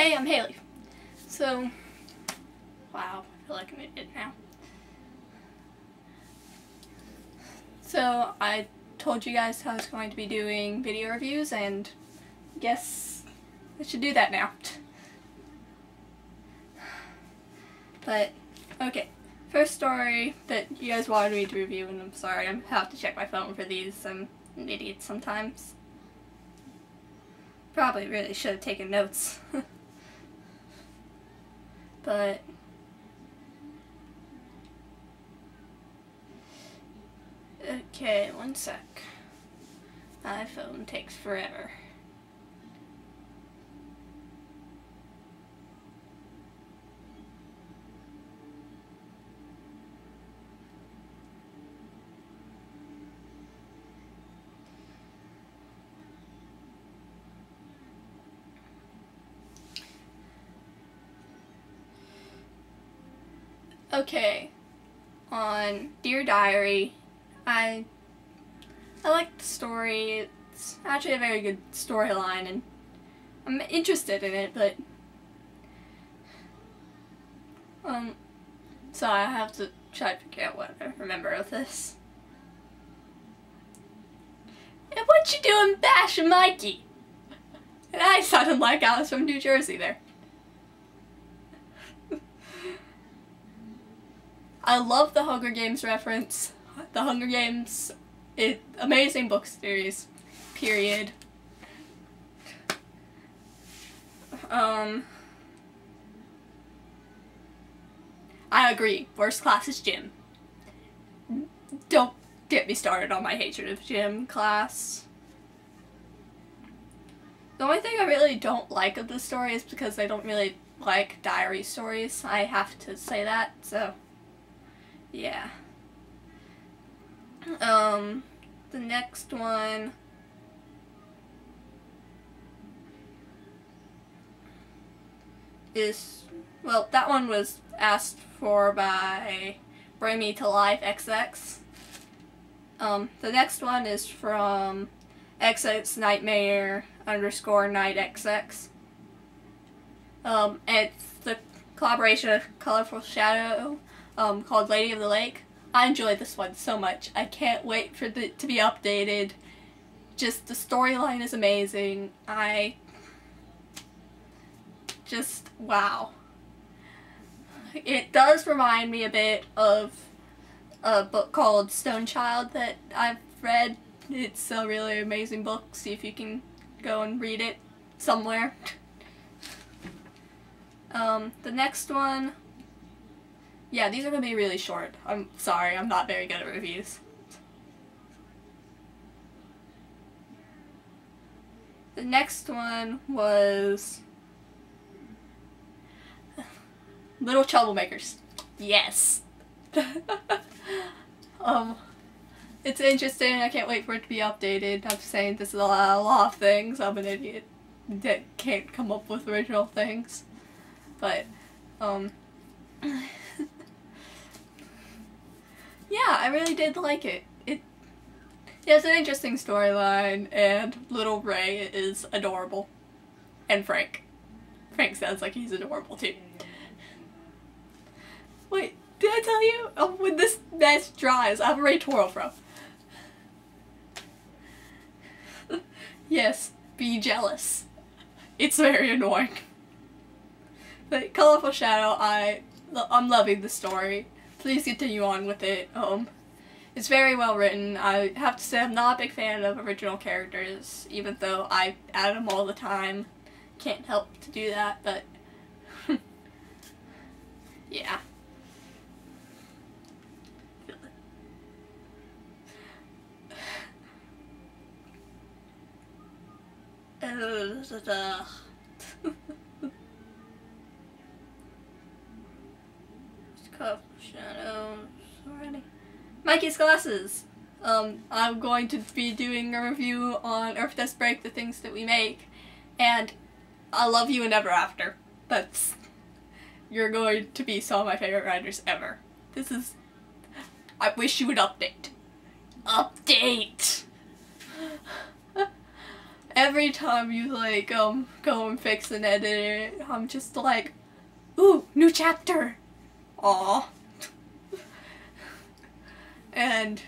Hey, I'm Haley. So, wow, I feel like I'm an idiot now. So, I told you guys I was going to be doing video reviews, and I guess I should do that now. But, okay. First story that you guys wanted me to review, and I'm sorry, I have to check my phone for these. I'm an idiot sometimes. Probably really should have taken notes. But okay, one sec. My phone takes forever. Okay, on Dear Diary, I like the story. It's actually a very good storyline, and I'm interested in it, but so I have to try to figure out what I remember of this. And what you doing bashing Mikey? And I sounded like I was from New Jersey there. I love the Hunger Games reference. The Hunger Games, amazing book series, period. I agree, worst class is gym. Don't get me started on my hatred of gym class. The only thing I really don't like of the story is because I don't really like diary stories. I have to say that, so yeah. The next one is, well, that one was asked for by Bring Me to Life XX. The next one is from XX Nightmare _ Night XX. It's the collaboration of Colorful Shadow, called Lady of the Lake. I enjoyed this one so much. I can't wait for it to be updated. Just the storyline is amazing. Wow. It does remind me a bit of a book called Stone Child that I've read. It's a really amazing book. See if you can go and read it somewhere. The next one, yeah, these are going to be really short. I'm sorry, I'm not very good at reviews. The next one was Little Troublemakers. Yes. It's interesting. I can't wait for it to be updated. I'm saying this is a lot of things. I'm an idiot that can't come up with original things. But, yeah, I really did like it. It has an interesting storyline, and little Ray is adorable. And Frank. Frank sounds like he's adorable too. Wait, did I tell you? When this mess dries, I have a Ray Toro fro. Yes, be jealous. It's very annoying. But Colorful Shadow, I'm loving the story. Please continue on with it. It's very well written. I have to say I'm not a big fan of original characters, even though I add them all the time. Can't help to do that, but yeah. Shadows already. Mikey's glasses. I'm going to be doing a review on Earth Does Break, the Things That We Make, and I love you and Ever After. You're going to be some of my favorite writers ever. I wish you would update. Update! every time you like go and fix and edit it, I'm just like, ooh, new chapter. Aw. and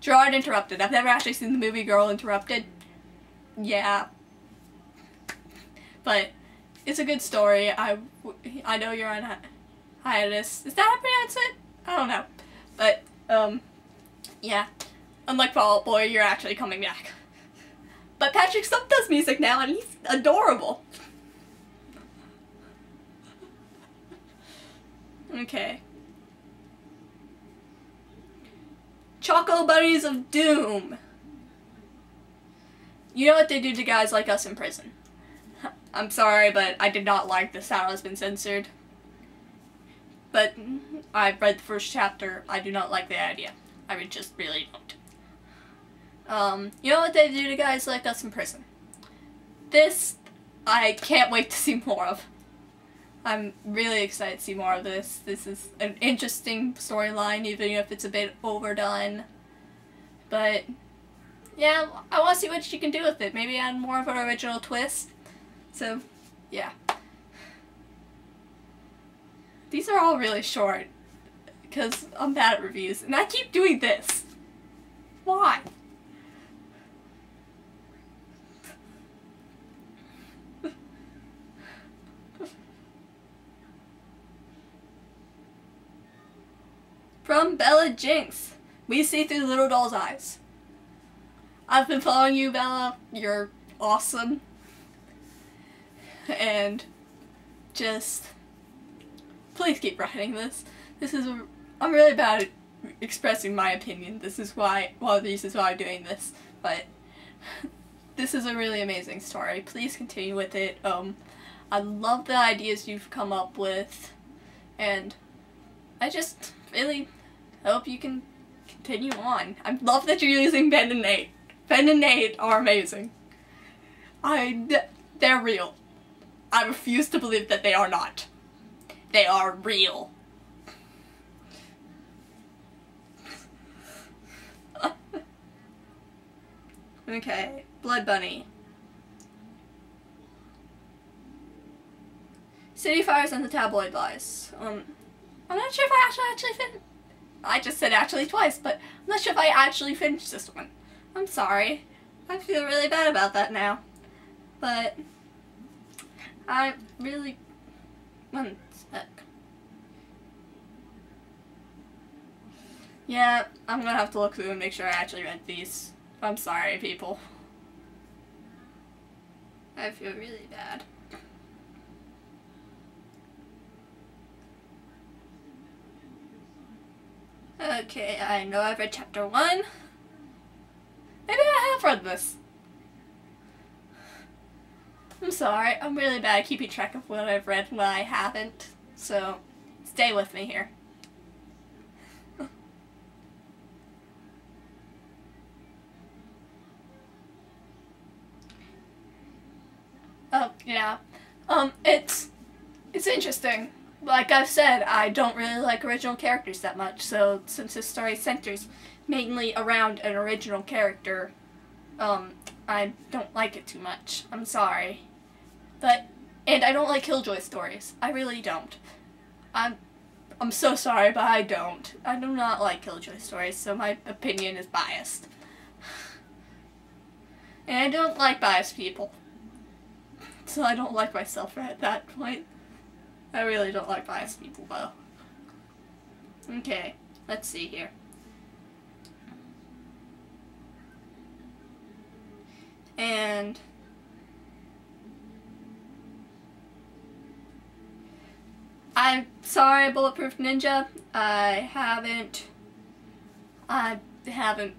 Gerard Interrupted. I've never actually seen the movie Girl Interrupted. Yeah. But it's a good story. I know you're on hiatus. Is that how you pronounce it? I don't know. But, yeah. Unlike Fall Out Boy, you're actually coming back. But Patrick Stump does music now, and he's adorable. Okay. Choco Bunnies of Doom. You know what they do to guys like us in prison. I'm sorry, but I did not like this how it's been censored. But I've read the first chapter. I do not like the idea. I just really don't. You know what they do to guys like us in prison? This, I can't wait to see more of. I'm really excited to see more of this. This is an interesting storyline, even if it's a bit overdone. But, yeah, I want to see what you can do with it. Maybe add more of an original twist. So, yeah. These are all really short, because I'm bad at reviews, and I keep doing this. Why? From Bella Jinx, we see through the little doll's eyes. I've been following you, Bella. You're awesome. And just please keep writing this. I'm really bad at expressing my opinion. This is why, one of the reasons why I'm doing this. But this is a really amazing story. Please continue with it. I love the ideas you've come up with, and I just really hope you can continue on. I love that you're using Ben and Nate. Ben and Nate are amazing. They're real. I refuse to believe that they are not. They are real. Okay, Blood Bunny. City Fires and the Tabloid Lies. I'm not sure if I actually finished. I just said actually twice, but I'm not sure if I actually finished this one. I'm sorry. I feel really bad about that now. But I really... One sec. Yeah, I'm gonna have to look through and make sure I actually read these. I'm sorry, people. I feel really bad. Okay, I know I've read chapter 1. Maybe I have read this. I'm sorry, I'm really bad at keeping track of what I've read and what I haven't, so stay with me here. Oh, yeah. It's interesting. Like I've said, I don't really like original characters that much, so since this story centers mainly around an original character, I don't like it too much. I'm sorry. And I don't like Killjoy stories. I really don't. I'm so sorry, but I don't. I do not like Killjoy stories, so my opinion is biased. And I don't like biased people. So I don't like myself at that point. I really don't like biased people, though. Okay, let's see here. And I'm sorry, Bulletproof Ninja. I haven't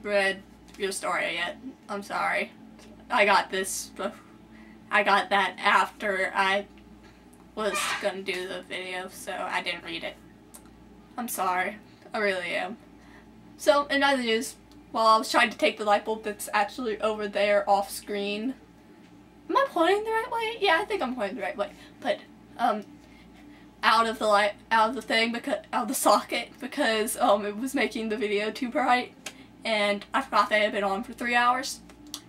read your story yet. I'm sorry. I got that after I was gonna do the video, so I didn't read it. I'm sorry. I really am. So, in other news, while I was trying to take the light bulb that's actually over there off screen. Am I pointing the right way? Yeah, I think I'm pointing the right way. But, out of the socket, because, it was making the video too bright. and I forgot that it had been on for 3 hours.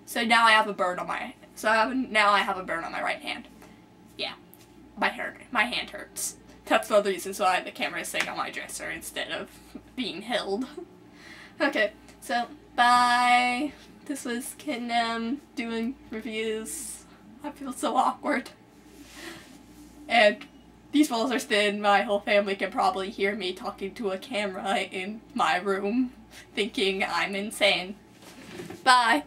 So now I have a burn on my, now I have a burn on my right hand. Yeah, my hand hurts. That's one of the reasons why the camera is sitting on my dresser instead of being held. Okay, so bye. This was Kittenm doing reviews. I feel so awkward. And these walls are thin. My whole family can probably hear me talking to a camera in my room, thinking I'm insane. Bye.